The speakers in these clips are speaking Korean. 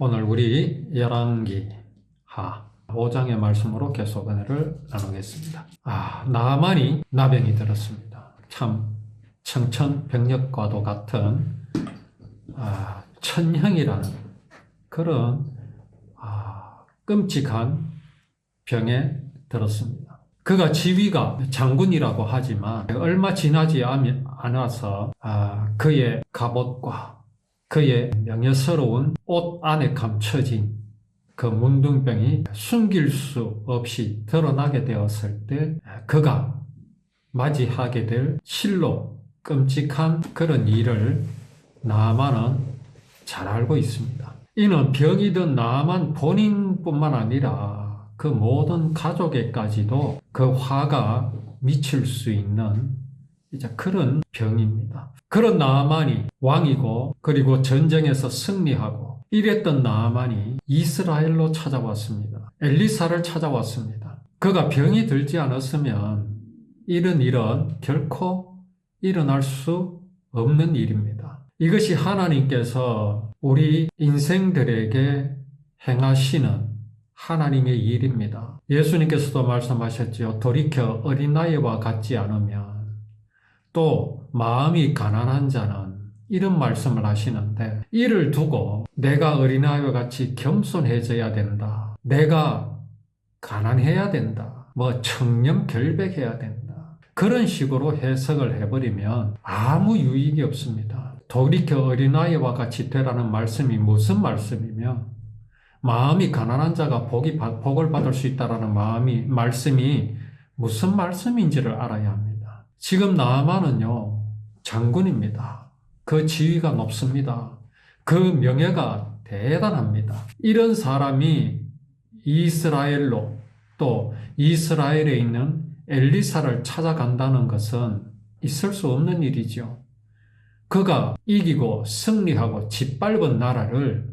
오늘 우리 열왕기하 5장의 말씀으로 계속 은혜를 나누겠습니다. 나만이 나병이 들었습니다. 참 청천벽력과도 같은 천형이라는 그런 끔찍한 병에 들었습니다. 그가 지위가 장군이라고 하지만 얼마 지나지 않아서 그의 갑옷과 그의 명예스러운 옷 안에 감춰진 그 문둥병이 숨길 수 없이 드러나게 되었을 때 그가 맞이하게 될 실로 끔찍한 그런 일을 나아만은 잘 알고 있습니다. 이는 병이 든 나아만 본인뿐만 아니라 그 모든 가족에까지도 그 화가 미칠 수 있는 그런 병입니다. 그런 나아만이 왕이고 그리고 전쟁에서 승리하고 이랬던 나아만이 이스라엘로 찾아왔습니다. 엘리사를 찾아왔습니다. 그가 병이 들지 않았으면 이런 일은 결코 일어날 수 없는 일입니다. 이것이 하나님께서 우리 인생들에게 행하시는 하나님의 일입니다. 예수님께서도 말씀하셨지요. 돌이켜 어린아이와 같지 않으면 또 마음이 가난한 자는 이런 말씀을 하시는데 이를 두고 내가 어린아이와 같이 겸손해져야 된다. 내가 가난해야 된다. 청렴결백해야 된다. 그런 식으로 해석을 해버리면 아무 유익이 없습니다. 돌이켜 어린아이와 같이 되라는 말씀이 무슨 말씀이며 마음이 가난한 자가 복을 받을 수 있다는 말씀이 무슨 말씀인지를 알아야 합니다. 지금 나아만은요, 장군입니다. 그 지위가 높습니다. 그 명예가 대단합니다. 이런 사람이 이스라엘로 또 이스라엘에 있는 엘리사를 찾아간다는 것은 있을 수 없는 일이죠. 그가 이기고 승리하고 짓밟은 나라를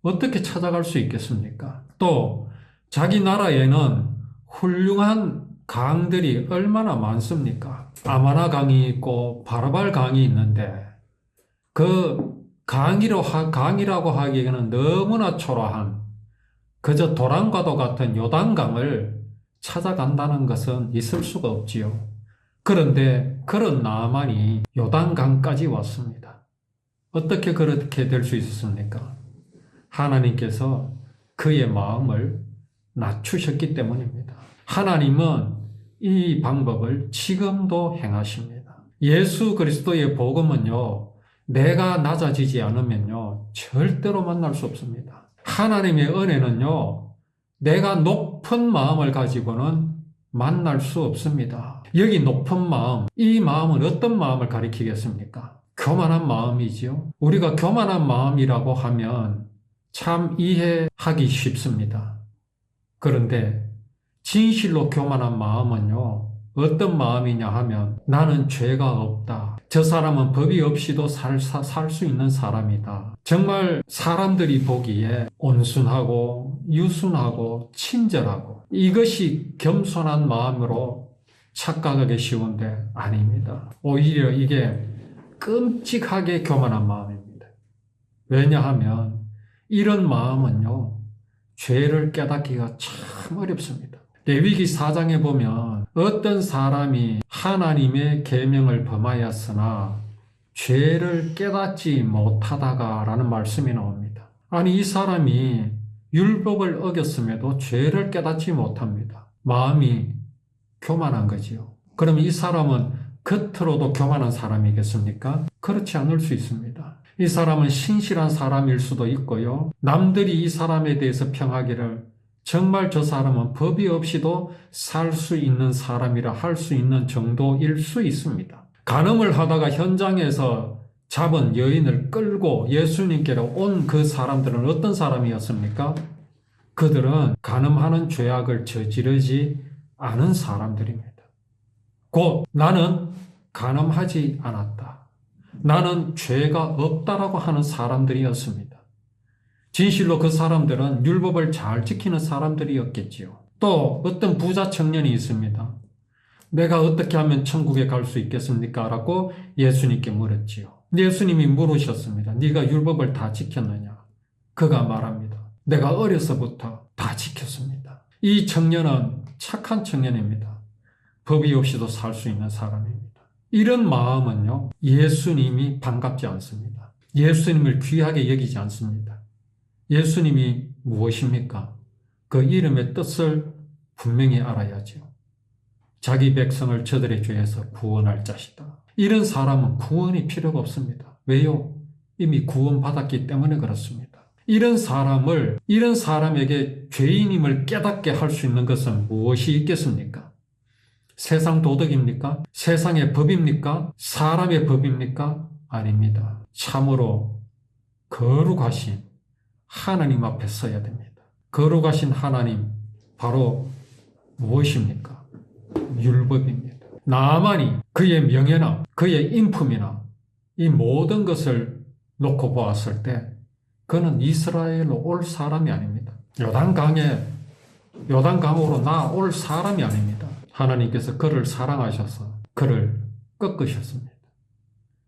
어떻게 찾아갈 수 있겠습니까? 또 자기 나라에는 훌륭한 강들이 얼마나 많습니까? 아마나 강이 있고 바라발 강이 있는데 그 강이라고 하기에는 너무나 초라한 그저 도랑과도 같은 요단강을 찾아간다는 것은 있을 수가 없지요. 그런데 그런 나아만이 요단강까지 왔습니다. 어떻게 그렇게 될 수 있었습니까? 하나님께서 그의 마음을 낮추셨기 때문입니다. 하나님은 이 방법을 지금도 행하십니다. 예수 그리스도의 복음은요, 내가 낮아지지 않으면요, 절대로 만날 수 없습니다. 하나님의 은혜는요, 내가 높은 마음을 가지고는 만날 수 없습니다. 여기 높은 마음, 이 마음은 어떤 마음을 가리키겠습니까? 교만한 마음이지요. 우리가 교만한 마음이라고 하면 참 이해하기 쉽습니다. 그런데 진실로 교만한 마음은요, 어떤 마음이냐 하면 나는 죄가 없다. 저 사람은 법이 없이도 살 수 있는 사람이다. 정말 사람들이 보기에 온순하고 유순하고 친절하고 이것이 겸손한 마음으로 착각하기 쉬운데 아닙니다. 오히려 이게 끔찍하게 교만한 마음입니다. 왜냐하면 이런 마음은요, 죄를 깨닫기가 참 어렵습니다. 레위기 4장에 보면 어떤 사람이 하나님의 계명을 범하였으나 죄를 깨닫지 못하다가 라는 말씀이 나옵니다. 아니, 이 사람이 율법을 어겼음에도 죄를 깨닫지 못합니다. 마음이 교만한 거지요. 그럼 이 사람은 겉으로도 교만한 사람이겠습니까? 그렇지 않을 수 있습니다. 이 사람은 신실한 사람일 수도 있고요. 남들이 이 사람에 대해서 평하기를 정말 저 사람은 법이 없이도 살 수 있는 사람이라 할 수 있는 정도일 수 있습니다. 간음을 하다가 현장에서 잡은 여인을 끌고 예수님께로 온 그 사람들은 어떤 사람이었습니까? 그들은 간음하는 죄악을 저지르지 않은 사람들입니다. 곧 나는 간음하지 않았다. 나는 죄가 없다라고 하는 사람들이었습니다. 진실로 그 사람들은 율법을 잘 지키는 사람들이었겠지요. 또 어떤 부자 청년이 있습니다. 내가 어떻게 하면 천국에 갈 수 있겠습니까? 라고 예수님께 물었지요. 예수님이 물으셨습니다. 네가 율법을 다 지켰느냐? 그가 말합니다. 내가 어려서부터 다 지켰습니다. 이 청년은 착한 청년입니다. 법이 없이도 살 수 있는 사람입니다. 이런 마음은요, 예수님이 반갑지 않습니다. 예수님을 귀하게 여기지 않습니다. 예수님이 무엇입니까? 그 이름의 뜻을 분명히 알아야죠. 자기 백성을 저들의 죄에서 구원할 자시다. 이런 사람은 구원이 필요가 없습니다. 왜요? 이미 구원받았기 때문에 그렇습니다. 이런 사람에게 죄인임을 깨닫게 할 수 있는 것은 무엇이 있겠습니까? 세상 도덕입니까? 세상의 법입니까? 사람의 법입니까? 아닙니다. 참으로 거룩하신 하나님 앞에 서야 됩니다. 거룩하신 하나님, 바로 무엇입니까? 율법입니다. 나만이 그의 명예나 그의 인품이나 이 모든 것을 놓고 보았을 때 그는 이스라엘로 올 사람이 아닙니다. 요단강으로 나올 사람이 아닙니다. 하나님께서 그를 사랑하셔서 그를 꺾으셨습니다.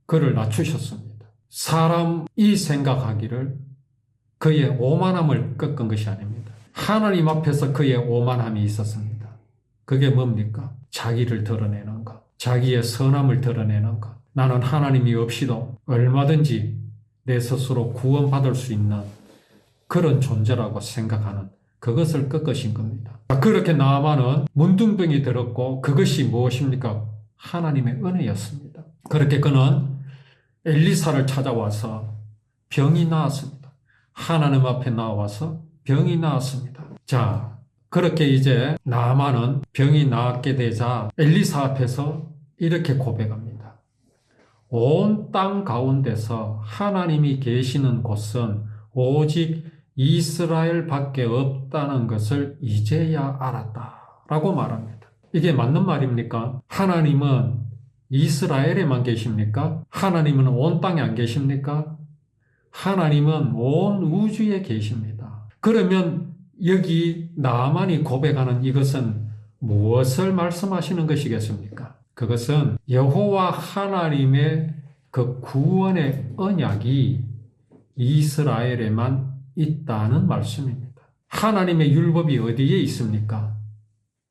그를 낮추셨습니다. 사람이 생각하기를 그의 오만함을 꺾은 것이 아닙니다. 하나님 앞에서 그의 오만함이 있었습니다. 그게 뭡니까? 자기를 드러내는 것, 자기의 선함을 드러내는 것. 나는 하나님이 없이도 얼마든지 내 스스로 구원받을 수 있는 그런 존재라고 생각하는 그것을 꺾으신 겁니다. 그렇게 나아만은 문둥병이 들었고 그것이 무엇입니까? 하나님의 은혜였습니다. 그렇게 그는 엘리사를 찾아와서 병이 나았습니다. 하나님 앞에 나와서 병이 나았습니다. 자, 그렇게 이제 나아만은 병이 나았게 되자 엘리사 앞에서 이렇게 고백합니다. 온 땅 가운데서 하나님이 계시는 곳은 오직 이스라엘밖에 없다는 것을 이제야 알았다 라고 말합니다. 이게 맞는 말입니까? 하나님은 이스라엘에만 계십니까? 하나님은 온 땅에 안 계십니까? 하나님은 온 우주에 계십니다. 그러면 여기 나만이 고백하는 이것은 무엇을 말씀하시는 것이겠습니까? 그것은 여호와 하나님의 그 구원의 언약이 이스라엘에만 있다는 말씀입니다. 하나님의 율법이 어디에 있습니까?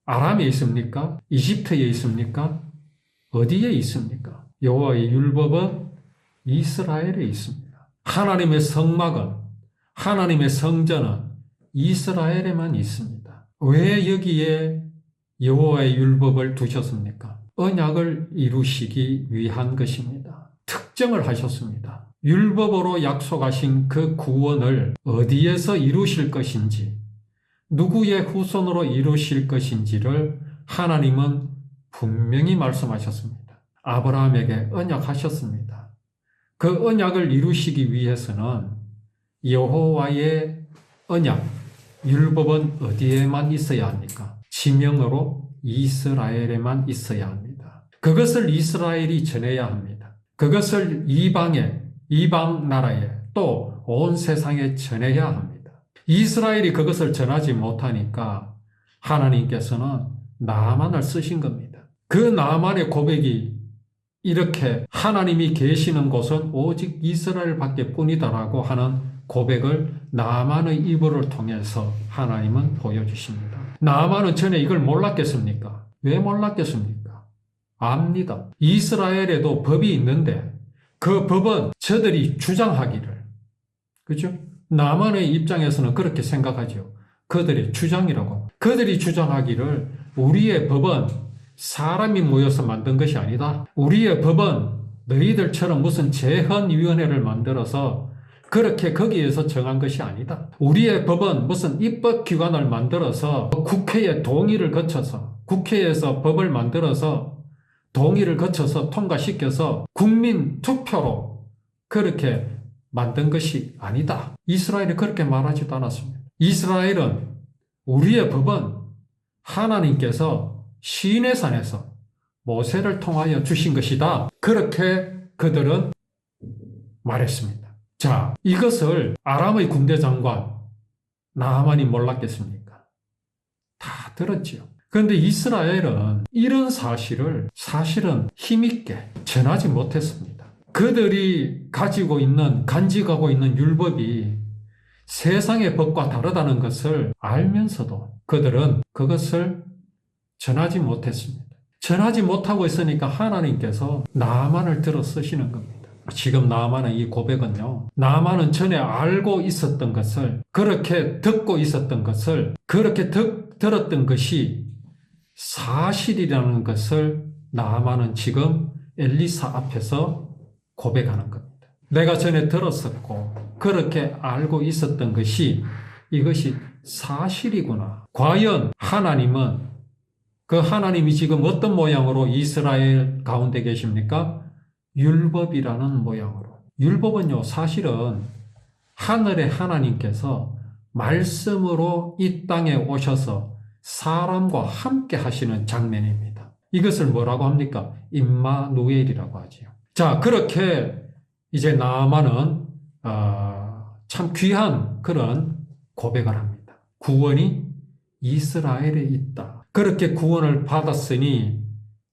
아람에 있습니까? 이집트에 있습니까? 어디에 있습니까? 여호와의 율법은 이스라엘에 있습니다. 하나님의 성막은, 하나님의 성전은 이스라엘에만 있습니다. 왜 여기에 여호와의 율법을 두셨습니까? 언약을 이루시기 위한 것입니다. 특정을 하셨습니다. 율법으로 약속하신 그 구원을 어디에서 이루실 것인지, 누구의 후손으로 이루실 것인지를 하나님은 분명히 말씀하셨습니다. 아브라함에게 언약하셨습니다. 그 언약을 이루시기 위해서는 여호와의 언약, 율법은 어디에만 있어야 합니까? 지명으로 이스라엘에만 있어야 합니다. 그것을 이스라엘이 전해야 합니다. 그것을 이방 나라에 또 온 세상에 전해야 합니다. 이스라엘이 그것을 전하지 못하니까 하나님께서는 나아만을 쓰신 겁니다. 그 나아만의 고백이 이렇게 하나님이 계시는 곳은 오직 이스라엘밖에 뿐이다라고 하는 고백을 나아만의 입을 통해서 하나님은 보여주십니다. 나아만은 전에 이걸 몰랐겠습니까? 왜 몰랐겠습니까? 압니다. 이스라엘에도 법이 있는데 그 법은 저들이 주장하기를, 그죠? 나아만의 입장에서는 그렇게 생각하죠. 그들의 주장이라고. 그들이 주장하기를 우리의 법은 사람이 모여서 만든 것이 아니다. 우리의 법은 너희들처럼 무슨 재헌위원회를 만들어서 그렇게 거기에서 정한 것이 아니다. 우리의 법은 무슨 입법기관을 만들어서 국회의 동의를 거쳐서, 국회에서 법을 만들어서 동의를 거쳐서 통과시켜서 국민 투표로 그렇게 만든 것이 아니다. 이스라엘이 그렇게 말하지도 않았습니다. 이스라엘은 우리의 법은 하나님께서 시내산에서 모세를 통하여 주신 것이다. 그렇게 그들은 말했습니다. 자, 이것을 아람의 군대 장관 나하만이 몰랐겠습니까? 다 들었지요. 그런데 이스라엘은 이런 사실을 사실은 힘있게 전하지 못했습니다. 그들이 간직하고 있는 율법이 세상의 법과 다르다는 것을 알면서도 그들은 그것을 전하지 못했습니다. 전하지 못하고 있으니까 하나님께서 나만을 들어 쓰시는 겁니다. 지금 나만의 이 고백은요, 나만은 전에 알고 있었던 것을, 그렇게 듣고 있었던 것을, 그렇게 들었던 것이 사실이라는 것을 나만은 지금 엘리사 앞에서 고백하는 겁니다. 내가 전에 들었었고 그렇게 알고 있었던 것이 이것이 사실이구나. 과연 하나님은, 그 하나님이 지금 어떤 모양으로 이스라엘 가운데 계십니까? 율법이라는 모양으로. 율법은요, 사실은 하늘의 하나님께서 말씀으로 이 땅에 오셔서 사람과 함께 하시는 장면입니다. 이것을 뭐라고 합니까? 임마누엘이라고 하지요. 자, 그렇게 이제 나아만은 참 귀한 그런 고백을 합니다. 구원이 이스라엘에 있다. 그렇게 구원을 받았으니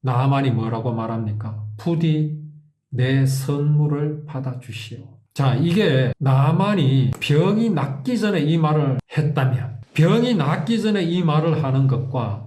나아만이 뭐라고 말합니까? 부디 내 선물을 받아주시오. 자, 이게 나아만이 병이 낫기 전에 이 말을 했다면, 병이 낫기 전에 이 말을 하는 것과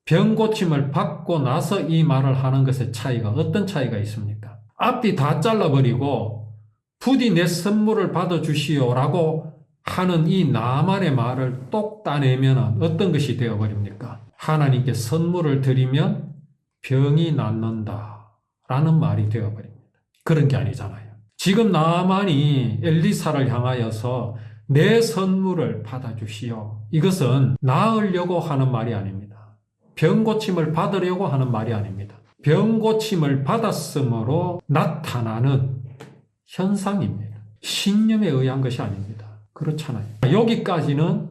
병 고침을 받고 나서 이 말을 하는 것의 차이가 어떤 차이가 있습니까? 앞이 다 잘라버리고 부디 내 선물을 받아주시오라고 하는 이 나만의 말을 똑 따내면 어떤 것이 되어버립니까? 하나님께 선물을 드리면 병이 낫는다라는 말이 되어버립니다. 그런 게 아니잖아요. 지금 나만이 엘리사를 향하여서 내 선물을 받아주시오. 이것은 나으려고 하는 말이 아닙니다. 병 고침을 받으려고 하는 말이 아닙니다. 병 고침을 받았으므로 나타나는 현상입니다. 신념에 의한 것이 아닙니다. 그렇잖아요. 여기까지는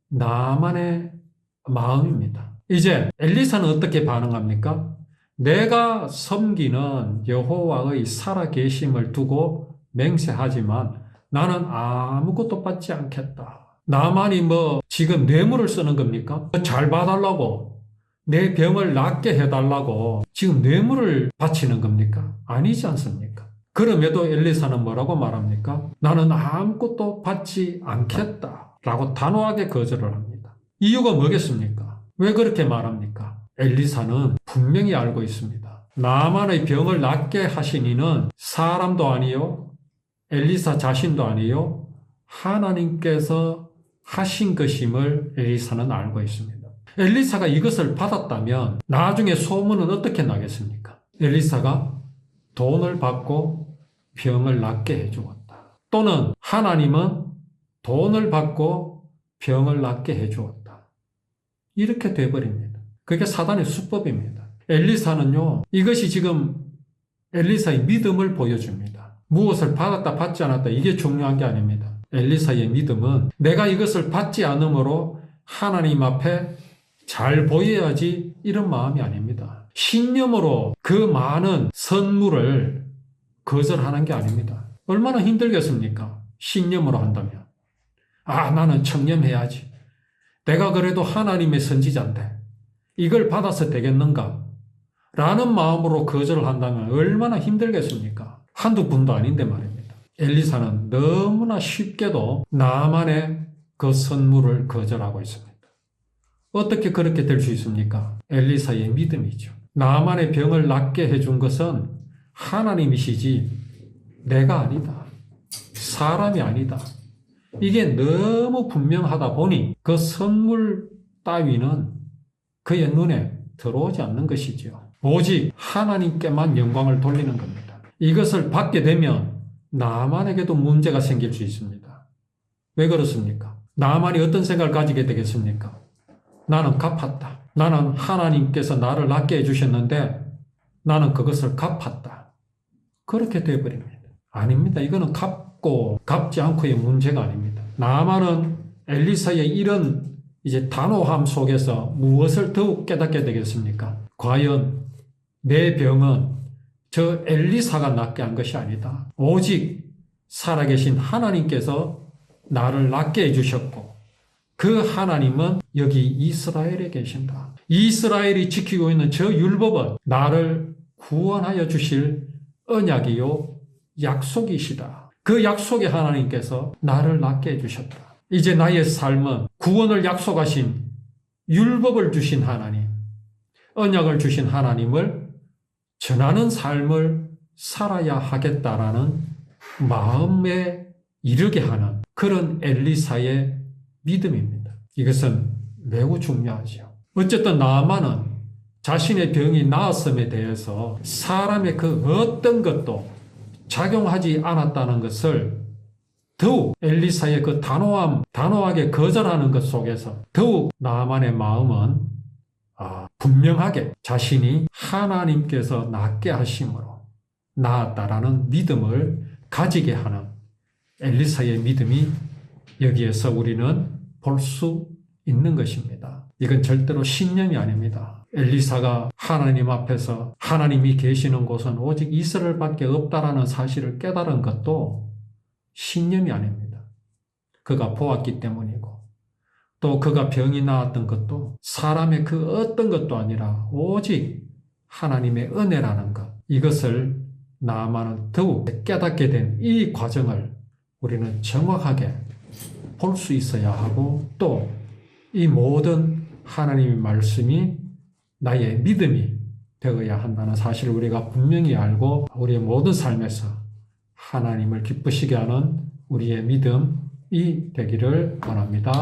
나만의 마음입니다. 이제 엘리사는 어떻게 반응합니까? 내가 섬기는 여호와의 살아계심을 두고 맹세하지만 나는 아무것도 받지 않겠다. 나만이 지금 뇌물을 쓰는 겁니까? 잘 봐달라고, 내 병을 낫게 해달라고 지금 뇌물을 바치는 겁니까? 아니지 않습니까? 그럼에도 엘리사는 뭐라고 말합니까? 나는 아무것도 받지 않겠다 라고 단호하게 거절을 합니다. 이유가 뭐겠습니까? 왜 그렇게 말합니까? 엘리사는 분명히 알고 있습니다. 나만의 병을 낫게 하신 이는 사람도 아니요, 엘리사 자신도 아니요, 하나님께서 하신 것임을 엘리사는 알고 있습니다. 엘리사가 이것을 받았다면 나중에 소문은 어떻게 나겠습니까? 엘리사가 돈을 받고 병을 낫게 해주었다. 또는 하나님은 돈을 받고 병을 낫게 해주었다. 이렇게 돼버립니다. 그게 사단의 수법입니다. 엘리사는요, 이것이 지금 엘리사의 믿음을 보여줍니다. 무엇을 받았다 받지 않았다 이게 중요한 게 아닙니다. 엘리사의 믿음은 내가 이것을 받지 않으므로 하나님 앞에 잘 보여야지 이런 마음이 아닙니다. 신념으로 그 많은 선물을 거절하는 게 아닙니다. 얼마나 힘들겠습니까? 신념으로 한다면. 나는 청렴해야지. 내가 그래도 하나님의 선지자인데 이걸 받아서 되겠는가? 라는 마음으로 거절을 한다면 얼마나 힘들겠습니까? 한두 분도 아닌데 말입니다. 엘리사는 너무나 쉽게도 나만의 그 선물을 거절하고 있습니다. 어떻게 그렇게 될 수 있습니까? 엘리사의 믿음이죠. 나만의 병을 낫게 해준 것은 하나님이시지 내가 아니다. 사람이 아니다. 이게 너무 분명하다 보니 그 선물 따위는 그의 눈에 들어오지 않는 것이죠. 오직 하나님께만 영광을 돌리는 겁니다. 이것을 받게 되면 나만에게도 문제가 생길 수 있습니다. 왜 그렇습니까? 나만이 어떤 생각을 가지게 되겠습니까? 나는 갚았다. 나는 하나님께서 나를 낫게 해주셨는데 나는 그것을 갚았다. 그렇게 되어버립니다. 아닙니다. 이거는 갚고 갚지 않고의 문제가 아닙니다. 나만은 엘리사의 이런 이제 단호함 속에서 무엇을 더욱 깨닫게 되겠습니까? 과연 내 병은 저 엘리사가 낫게 한 것이 아니다. 오직 살아계신 하나님께서 나를 낫게 해주셨고 그 하나님은 여기 이스라엘에 계신다. 이스라엘이 지키고 있는 저 율법은 나를 구원하여 주실 언약이요 약속이시다. 그 약속의 하나님께서 나를 낫게 해주셨다. 이제 나의 삶은 구원을 약속하신 율법을 주신 하나님, 언약을 주신 하나님을 전하는 삶을 살아야 하겠다라는 마음에 이르게 하는 그런 엘리사의 믿음입니다. 이것은 매우 중요하죠. 어쨌든 나아만은 자신의 병이 나았음에 대해서 사람의 그 어떤 것도 작용하지 않았다는 것을 더욱 엘리사의 그 단호하게 거절하는 것 속에서 더욱 나아만의 마음은 분명하게 자신이 하나님께서 낫게 하심으로 나았다라는 믿음을 가지게 하는 엘리사의 믿음이 여기에서 우리는 볼 수 있는 것입니다. 이건 절대로 신념이 아닙니다. 엘리사가 하나님 앞에서 하나님이 계시는 곳은 오직 이스라엘밖에 없다라는 사실을 깨달은 것도 신념이 아닙니다. 그가 보았기 때문이고 또 그가 병이 나았던 것도 사람의 그 어떤 것도 아니라 오직 하나님의 은혜라는 것, 이것을 나아만은 더욱 깨닫게 된 이 과정을 우리는 정확하게 볼 수 있어야 하고 또 이 모든 하나님의 말씀이 나의 믿음이 되어야 한다는 사실을 우리가 분명히 알고 우리의 모든 삶에서 하나님을 기쁘시게 하는 우리의 믿음이 되기를 원합니다.